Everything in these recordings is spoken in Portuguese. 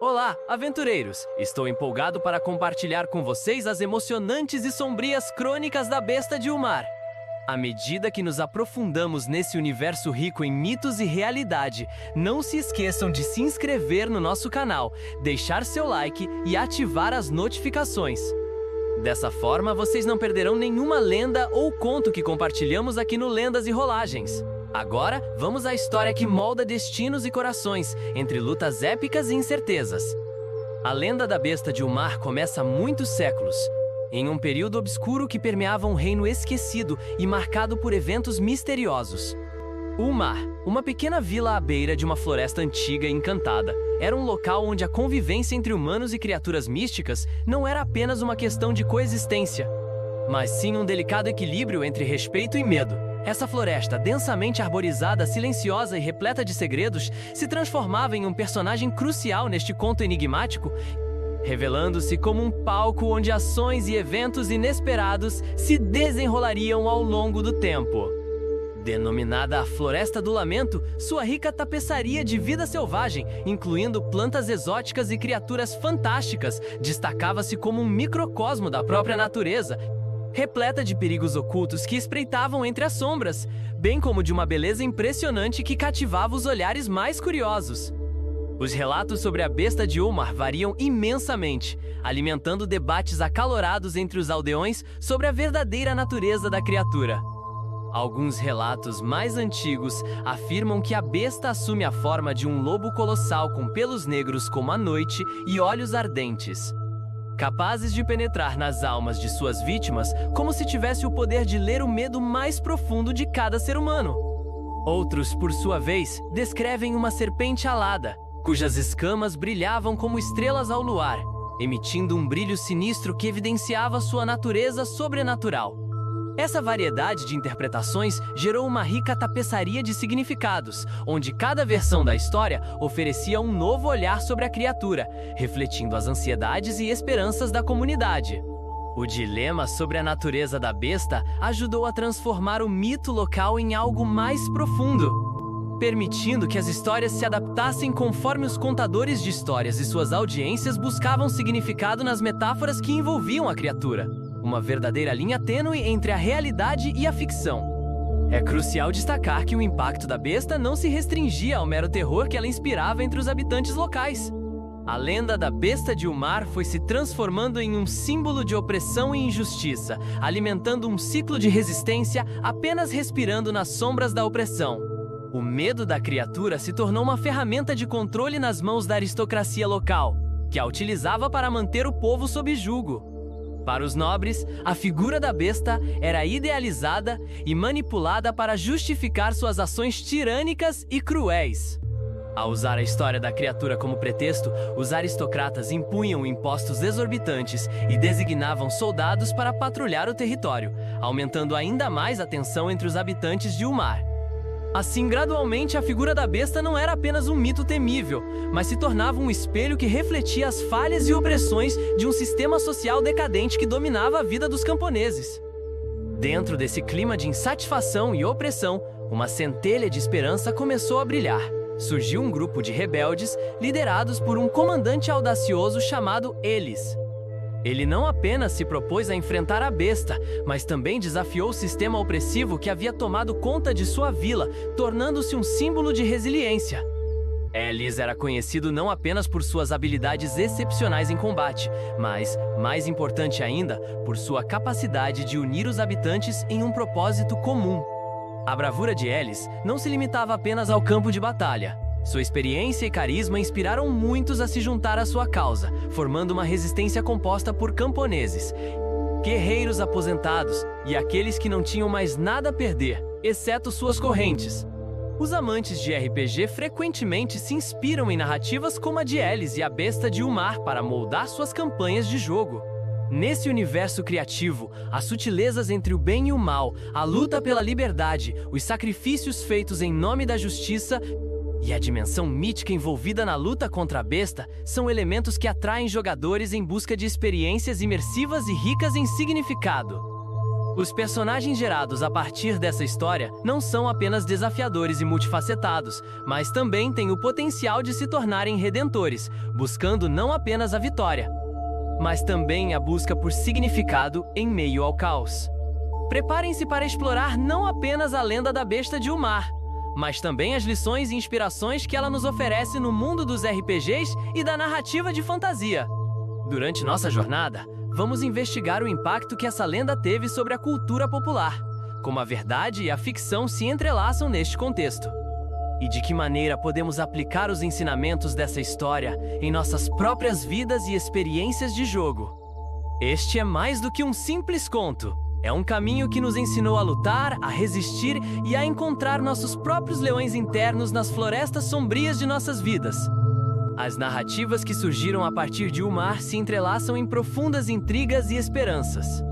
Olá, aventureiros! Estou empolgado para compartilhar com vocês as emocionantes e sombrias crônicas da Besta de Umar. À medida que nos aprofundamos nesse universo rico em mitos e realidade, não se esqueçam de se inscrever no nosso canal, deixar seu like e ativar as notificações. Dessa forma, vocês não perderão nenhuma lenda ou conto que compartilhamos aqui no Lendas e Rolagens. Agora, vamos à história que molda destinos e corações, entre lutas épicas e incertezas. A lenda da Besta de Umar começa há muitos séculos, em um período obscuro que permeava um reino esquecido e marcado por eventos misteriosos. Umar, uma pequena vila à beira de uma floresta antiga e encantada, era um local onde a convivência entre humanos e criaturas místicas não era apenas uma questão de coexistência, mas sim um delicado equilíbrio entre respeito e medo. Essa floresta, densamente arborizada, silenciosa e repleta de segredos, se transformava em um personagem crucial neste conto enigmático, revelando-se como um palco onde ações e eventos inesperados se desenrolariam ao longo do tempo. Denominada a Floresta do Lamento, sua rica tapeçaria de vida selvagem, incluindo plantas exóticas e criaturas fantásticas, destacava-se como um microcosmo da própria natureza, repleta de perigos ocultos que espreitavam entre as sombras, bem como de uma beleza impressionante que cativava os olhares mais curiosos. Os relatos sobre a Besta de Umar variam imensamente, alimentando debates acalorados entre os aldeões sobre a verdadeira natureza da criatura. Alguns relatos mais antigos afirmam que a besta assume a forma de um lobo colossal com pelos negros como a noite e olhos ardentes, capazes de penetrar nas almas de suas vítimas como se tivesse o poder de ler o medo mais profundo de cada ser humano. Outros, por sua vez, descrevem uma serpente alada, cujas escamas brilhavam como estrelas ao luar, emitindo um brilho sinistro que evidenciava sua natureza sobrenatural. Essa variedade de interpretações gerou uma rica tapeçaria de significados, onde cada versão da história oferecia um novo olhar sobre a criatura, refletindo as ansiedades e esperanças da comunidade. O dilema sobre a natureza da besta ajudou a transformar o mito local em algo mais profundo, permitindo que as histórias se adaptassem conforme os contadores de histórias e suas audiências buscavam significado nas metáforas que envolviam a criatura. Uma verdadeira linha tênue entre a realidade e a ficção. É crucial destacar que o impacto da besta não se restringia ao mero terror que ela inspirava entre os habitantes locais. A lenda da Besta de Umar foi se transformando em um símbolo de opressão e injustiça, alimentando um ciclo de resistência apenas respirando nas sombras da opressão. O medo da criatura se tornou uma ferramenta de controle nas mãos da aristocracia local, que a utilizava para manter o povo sob jugo. Para os nobres, a figura da besta era idealizada e manipulada para justificar suas ações tirânicas e cruéis. Ao usar a história da criatura como pretexto, os aristocratas impunham impostos exorbitantes e designavam soldados para patrulhar o território, aumentando ainda mais a tensão entre os habitantes de Umar. Assim, gradualmente, a figura da besta não era apenas um mito temível, mas se tornava um espelho que refletia as falhas e opressões de um sistema social decadente que dominava a vida dos camponeses. Dentro desse clima de insatisfação e opressão, uma centelha de esperança começou a brilhar. Surgiu um grupo de rebeldes liderados por um comandante audacioso chamado Elis. Ele não apenas se propôs a enfrentar a besta, mas também desafiou o sistema opressivo que havia tomado conta de sua vila, tornando-se um símbolo de resiliência. Elis era conhecido não apenas por suas habilidades excepcionais em combate, mas, mais importante ainda, por sua capacidade de unir os habitantes em um propósito comum. A bravura de Elis não se limitava apenas ao campo de batalha. Sua experiência e carisma inspiraram muitos a se juntar à sua causa, formando uma resistência composta por camponeses, guerreiros aposentados e aqueles que não tinham mais nada a perder, exceto suas correntes. Os amantes de RPG frequentemente se inspiram em narrativas como a de Elis e a Besta de Umar para moldar suas campanhas de jogo. Nesse universo criativo, as sutilezas entre o bem e o mal, a luta pela liberdade, os sacrifícios feitos em nome da justiça e a dimensão mítica envolvida na luta contra a besta são elementos que atraem jogadores em busca de experiências imersivas e ricas em significado. Os personagens gerados a partir dessa história não são apenas desafiadores e multifacetados, mas também têm o potencial de se tornarem redentores, buscando não apenas a vitória, mas também a busca por significado em meio ao caos. Preparem-se para explorar não apenas a lenda da besta de Umar, mas também as lições e inspirações que ela nos oferece no mundo dos RPGs e da narrativa de fantasia. Durante nossa jornada, vamos investigar o impacto que essa lenda teve sobre a cultura popular, como a verdade e a ficção se entrelaçam neste contexto, e de que maneira podemos aplicar os ensinamentos dessa história em nossas próprias vidas e experiências de jogo. Este é mais do que um simples conto. É um caminho que nos ensinou a lutar, a resistir e a encontrar nossos próprios leões internos nas florestas sombrias de nossas vidas. As narrativas que surgiram a partir de Umar se entrelaçam em profundas intrigas e esperanças.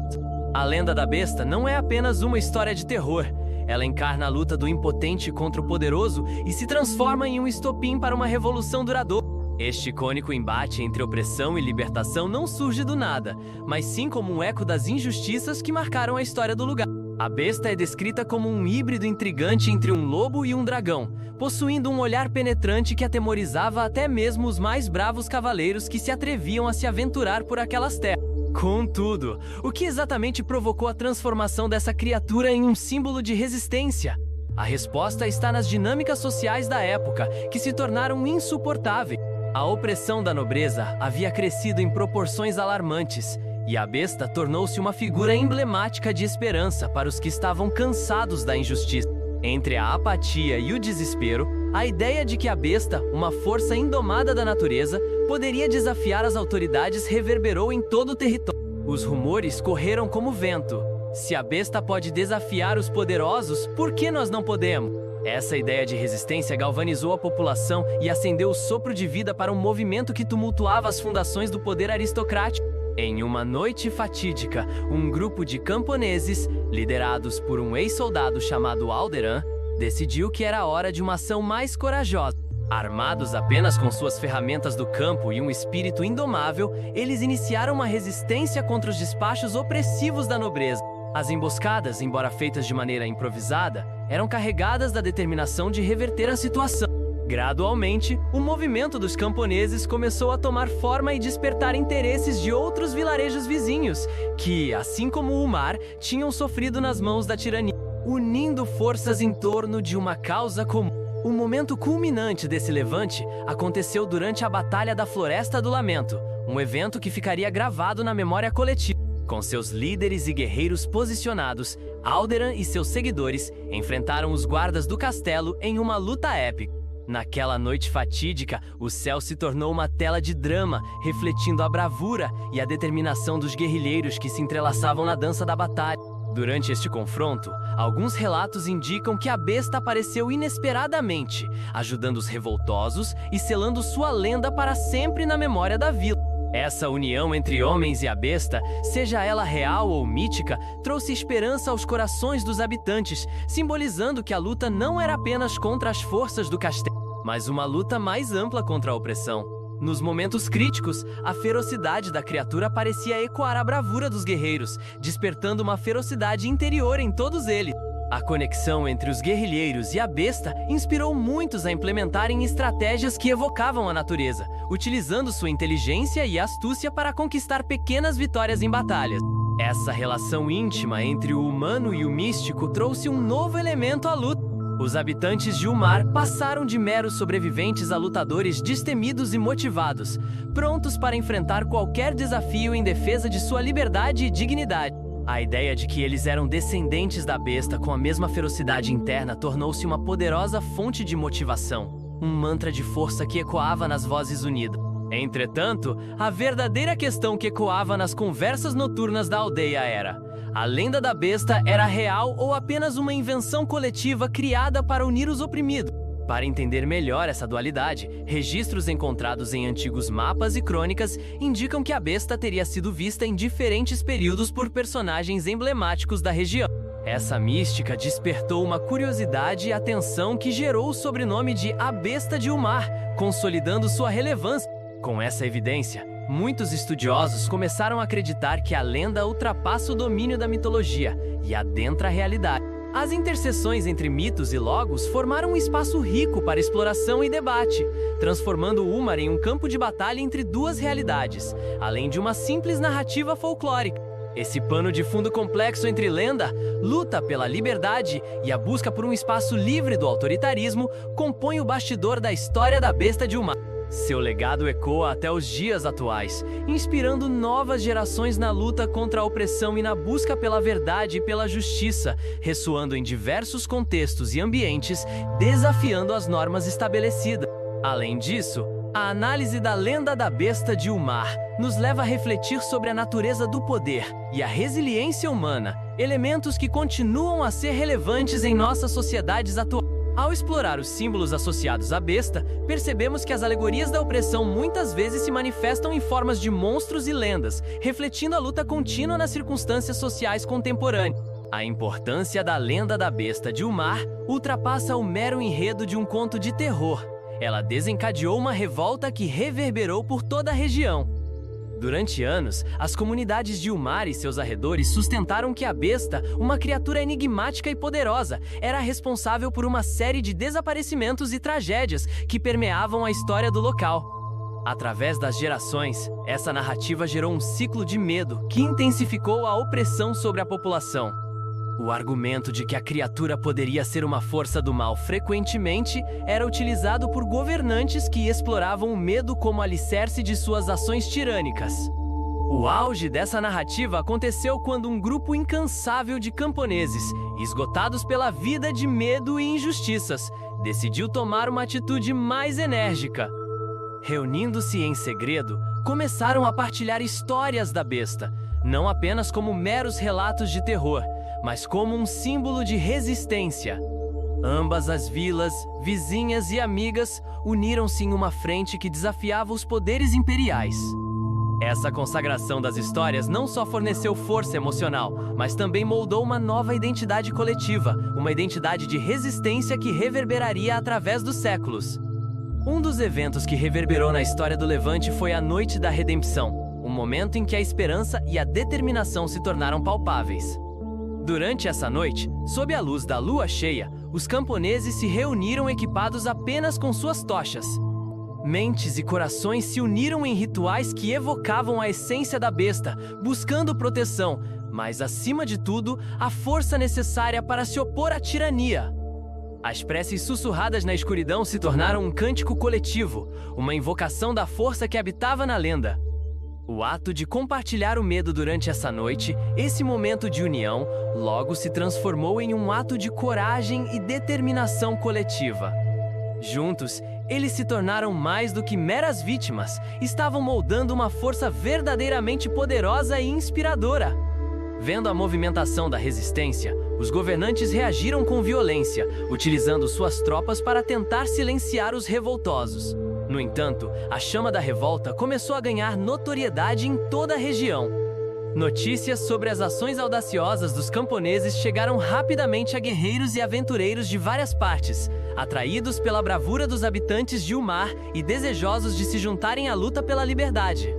A lenda da besta não é apenas uma história de terror. Ela encarna a luta do impotente contra o poderoso e se transforma em um estopim para uma revolução duradoura. Este icônico embate entre opressão e libertação não surge do nada, mas sim como um eco das injustiças que marcaram a história do lugar. A besta é descrita como um híbrido intrigante entre um lobo e um dragão, possuindo um olhar penetrante que atemorizava até mesmo os mais bravos cavaleiros que se atreviam a se aventurar por aquelas terras. Contudo, o que exatamente provocou a transformação dessa criatura em um símbolo de resistência? A resposta está nas dinâmicas sociais da época, que se tornaram insuportáveis. A opressão da nobreza havia crescido em proporções alarmantes, e a besta tornou-se uma figura emblemática de esperança para os que estavam cansados da injustiça. Entre a apatia e o desespero, a ideia de que a besta, uma força indomada da natureza, poderia desafiar as autoridades reverberou em todo o território. Os rumores correram como vento. Se a besta pode desafiar os poderosos, por que nós não podemos? Essa ideia de resistência galvanizou a população e acendeu o sopro de vida para um movimento que tumultuava as fundações do poder aristocrático. Em uma noite fatídica, um grupo de camponeses, liderados por um ex-soldado chamado Alderan, decidiu que era hora de uma ação mais corajosa. Armados apenas com suas ferramentas do campo e um espírito indomável, eles iniciaram uma resistência contra os despachos opressivos da nobreza. As emboscadas, embora feitas de maneira improvisada, eram carregadas da determinação de reverter a situação. Gradualmente, o movimento dos camponeses começou a tomar forma e despertar interesses de outros vilarejos vizinhos, que, assim como o Umar, tinham sofrido nas mãos da tirania, unindo forças em torno de uma causa comum. O momento culminante desse levante aconteceu durante a Batalha da Floresta do Lamento, um evento que ficaria gravado na memória coletiva. Com seus líderes e guerreiros posicionados, Alderan e seus seguidores enfrentaram os guardas do castelo em uma luta épica. Naquela noite fatídica, o céu se tornou uma tela de drama, refletindo a bravura e a determinação dos guerrilheiros que se entrelaçavam na dança da batalha. Durante este confronto, alguns relatos indicam que a besta apareceu inesperadamente, ajudando os revoltosos e selando sua lenda para sempre na memória da vila. Essa união entre homens e a besta, seja ela real ou mítica, trouxe esperança aos corações dos habitantes, simbolizando que a luta não era apenas contra as forças do castelo, mas uma luta mais ampla contra a opressão. Nos momentos críticos, a ferocidade da criatura parecia ecoar a bravura dos guerreiros, despertando uma ferocidade interior em todos eles. A conexão entre os guerrilheiros e a besta inspirou muitos a implementarem estratégias que evocavam a natureza, utilizando sua inteligência e astúcia para conquistar pequenas vitórias em batalhas. Essa relação íntima entre o humano e o místico trouxe um novo elemento à luta. Os habitantes de Umar passaram de meros sobreviventes a lutadores destemidos e motivados, prontos para enfrentar qualquer desafio em defesa de sua liberdade e dignidade. A ideia de que eles eram descendentes da besta com a mesma ferocidade interna tornou-se uma poderosa fonte de motivação, um mantra de força que ecoava nas vozes unidas. Entretanto, a verdadeira questão que ecoava nas conversas noturnas da aldeia era: a lenda da besta era real ou apenas uma invenção coletiva criada para unir os oprimidos? Para entender melhor essa dualidade, registros encontrados em antigos mapas e crônicas indicam que a besta teria sido vista em diferentes períodos por personagens emblemáticos da região. Essa mística despertou uma curiosidade e atenção que gerou o sobrenome de A Besta de Umar, consolidando sua relevância. Com essa evidência, Muitos estudiosos começaram a acreditar que a lenda ultrapassa o domínio da mitologia e adentra a realidade. As interseções entre mitos e logos formaram um espaço rico para exploração e debate, transformando Umar em um campo de batalha entre duas realidades, além de uma simples narrativa folclórica. Esse pano de fundo complexo entre lenda, luta pela liberdade e a busca por um espaço livre do autoritarismo compõe o bastidor da história da besta de Umar. Seu legado ecoa até os dias atuais, inspirando novas gerações na luta contra a opressão e na busca pela verdade e pela justiça, ressoando em diversos contextos e ambientes, desafiando as normas estabelecidas. Além disso, a análise da lenda da besta de Umar nos leva a refletir sobre a natureza do poder e a resiliência humana, elementos que continuam a ser relevantes em nossas sociedades atuais. Ao explorar os símbolos associados à besta, percebemos que as alegorias da opressão muitas vezes se manifestam em formas de monstros e lendas, refletindo a luta contínua nas circunstâncias sociais contemporâneas. A importância da lenda da besta de Umar ultrapassa o mero enredo de um conto de terror. Ela desencadeou uma revolta que reverberou por toda a região. Durante anos, as comunidades de Umar e seus arredores sustentaram que a besta, uma criatura enigmática e poderosa, era responsável por uma série de desaparecimentos e tragédias que permeavam a história do local. Através das gerações, essa narrativa gerou um ciclo de medo que intensificou a opressão sobre a população. O argumento de que a criatura poderia ser uma força do mal frequentemente era utilizado por governantes que exploravam o medo como alicerce de suas ações tirânicas. O auge dessa narrativa aconteceu quando um grupo incansável de camponeses, esgotados pela vida de medo e injustiças, decidiu tomar uma atitude mais enérgica. Reunindo-se em segredo, começaram a partilhar histórias da besta, não apenas como meros relatos de terror, mas como um símbolo de resistência. Ambas as vilas, vizinhas e amigas uniram-se em uma frente que desafiava os poderes imperiais. Essa consagração das histórias não só forneceu força emocional, mas também moldou uma nova identidade coletiva, uma identidade de resistência que reverberaria através dos séculos. Um dos eventos que reverberou na história do Levante foi a Noite da Redenção, um momento em que a esperança e a determinação se tornaram palpáveis. Durante essa noite, sob a luz da lua cheia, os camponeses se reuniram equipados apenas com suas tochas. Mentes e corações se uniram em rituais que evocavam a essência da besta, buscando proteção, mas, acima de tudo, a força necessária para se opor à tirania. As preces sussurradas na escuridão se tornaram um cântico coletivo, uma invocação da força que habitava na lenda. O ato de compartilhar o medo durante essa noite, esse momento de união, logo se transformou em um ato de coragem e determinação coletiva. Juntos, eles se tornaram mais do que meras vítimas, estavam moldando uma força verdadeiramente poderosa e inspiradora. Vendo a movimentação da resistência, os governantes reagiram com violência, utilizando suas tropas para tentar silenciar os revoltosos. No entanto, a chama da revolta começou a ganhar notoriedade em toda a região. Notícias sobre as ações audaciosas dos camponeses chegaram rapidamente a guerreiros e aventureiros de várias partes, atraídos pela bravura dos habitantes de Umar e desejosos de se juntarem à luta pela liberdade.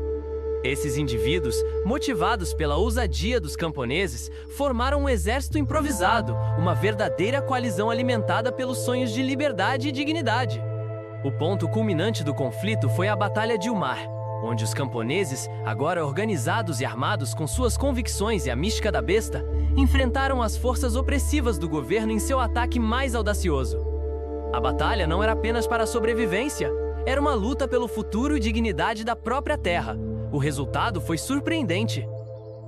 Esses indivíduos, motivados pela ousadia dos camponeses, formaram um exército improvisado, uma verdadeira coalizão alimentada pelos sonhos de liberdade e dignidade. O ponto culminante do conflito foi a Batalha de Umar, onde os camponeses, agora organizados e armados com suas convicções e a mística da besta, enfrentaram as forças opressivas do governo em seu ataque mais audacioso. A batalha não era apenas para a sobrevivência, era uma luta pelo futuro e dignidade da própria terra. O resultado foi surpreendente.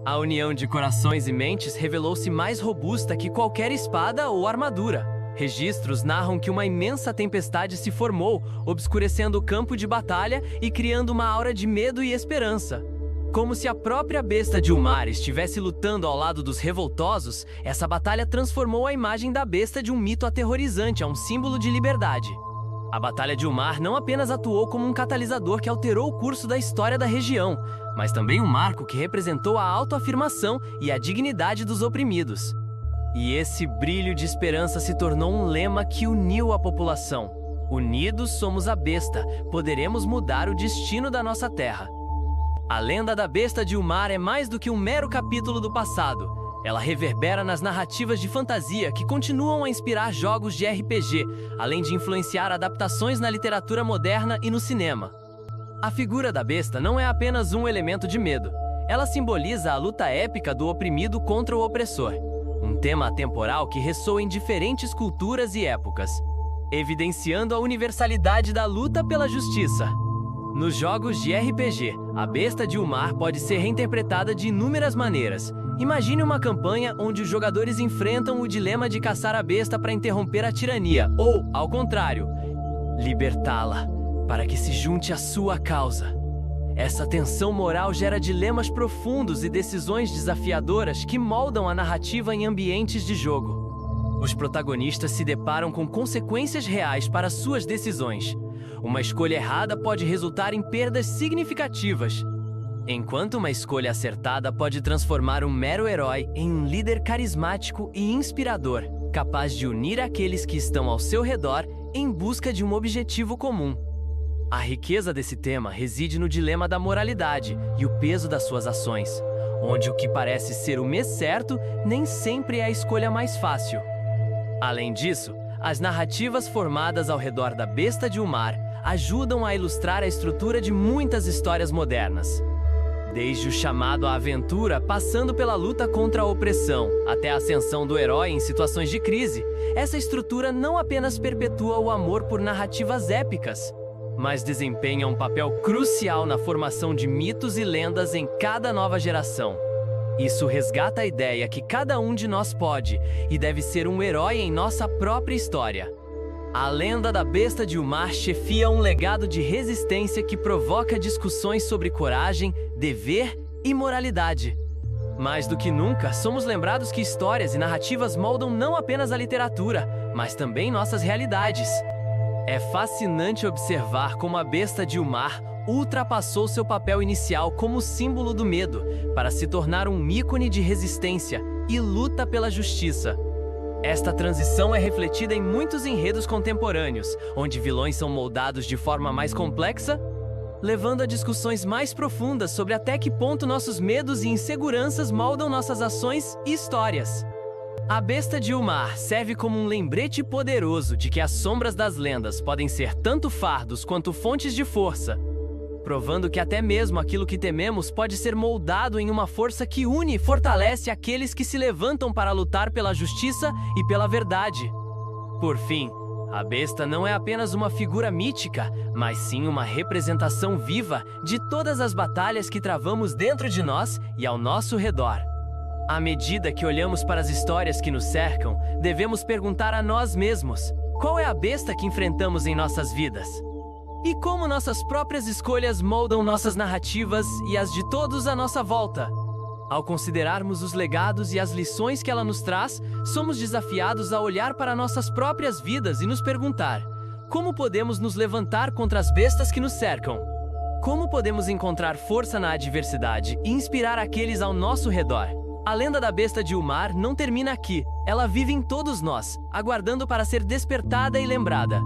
A união de corações e mentes revelou-se mais robusta que qualquer espada ou armadura. Registros narram que uma imensa tempestade se formou, obscurecendo o campo de batalha e criando uma aura de medo e esperança. Como se a própria besta de Umar estivesse lutando ao lado dos revoltosos, essa batalha transformou a imagem da besta de um mito aterrorizante a um símbolo de liberdade. A Batalha de Umar não apenas atuou como um catalisador que alterou o curso da história da região, mas também um marco que representou a autoafirmação e a dignidade dos oprimidos. E esse brilho de esperança se tornou um lema que uniu a população. Unidos somos a besta, poderemos mudar o destino da nossa terra. A Lenda da Besta de Umar é mais do que um mero capítulo do passado. Ela reverbera nas narrativas de fantasia que continuam a inspirar jogos de RPG, além de influenciar adaptações na literatura moderna e no cinema. A figura da besta não é apenas um elemento de medo. Ela simboliza a luta épica do oprimido contra o opressor. Um tema atemporal que ressoa em diferentes culturas e épocas, evidenciando a universalidade da luta pela justiça. Nos jogos de RPG, a Besta de Umar pode ser reinterpretada de inúmeras maneiras. Imagine uma campanha onde os jogadores enfrentam o dilema de caçar a besta para interromper a tirania, ou, ao contrário, libertá-la, para que se junte à sua causa. Essa tensão moral gera dilemas profundos e decisões desafiadoras que moldam a narrativa em ambientes de jogo. Os protagonistas se deparam com consequências reais para suas decisões. Uma escolha errada pode resultar em perdas significativas, enquanto uma escolha acertada pode transformar um mero herói em um líder carismático e inspirador, capaz de unir aqueles que estão ao seu redor em busca de um objetivo comum. A riqueza desse tema reside no dilema da moralidade e o peso das suas ações, onde o que parece ser o mês certo nem sempre é a escolha mais fácil. Além disso, as narrativas formadas ao redor da Besta de Umar ajudam a ilustrar a estrutura de muitas histórias modernas. Desde o chamado à aventura, passando pela luta contra a opressão, até a ascensão do herói em situações de crise, essa estrutura não apenas perpetua o amor por narrativas épicas, mas desempenha um papel crucial na formação de mitos e lendas em cada nova geração. Isso resgata a ideia que cada um de nós pode e deve ser um herói em nossa própria história. A Lenda da Besta de Umar chefia um legado de resistência que provoca discussões sobre coragem, dever e moralidade. Mais do que nunca, somos lembrados que histórias e narrativas moldam não apenas a literatura, mas também nossas realidades. É fascinante observar como a Besta de Umar ultrapassou seu papel inicial como símbolo do medo para se tornar um ícone de resistência e luta pela justiça. Esta transição é refletida em muitos enredos contemporâneos, onde vilões são moldados de forma mais complexa, levando a discussões mais profundas sobre até que ponto nossos medos e inseguranças moldam nossas ações e histórias. A Besta de Umar serve como um lembrete poderoso de que as sombras das lendas podem ser tanto fardos quanto fontes de força, provando que até mesmo aquilo que tememos pode ser moldado em uma força que une e fortalece aqueles que se levantam para lutar pela justiça e pela verdade. Por fim, a besta não é apenas uma figura mítica, mas sim uma representação viva de todas as batalhas que travamos dentro de nós e ao nosso redor. À medida que olhamos para as histórias que nos cercam, devemos perguntar a nós mesmos: qual é a besta que enfrentamos em nossas vidas? E como nossas próprias escolhas moldam nossas narrativas e as de todos à nossa volta? Ao considerarmos os legados e as lições que ela nos traz, somos desafiados a olhar para nossas próprias vidas e nos perguntar: como podemos nos levantar contra as bestas que nos cercam? Como podemos encontrar força na adversidade e inspirar aqueles ao nosso redor? A Lenda da Besta de Umar não termina aqui. Ela vive em todos nós, aguardando para ser despertada e lembrada.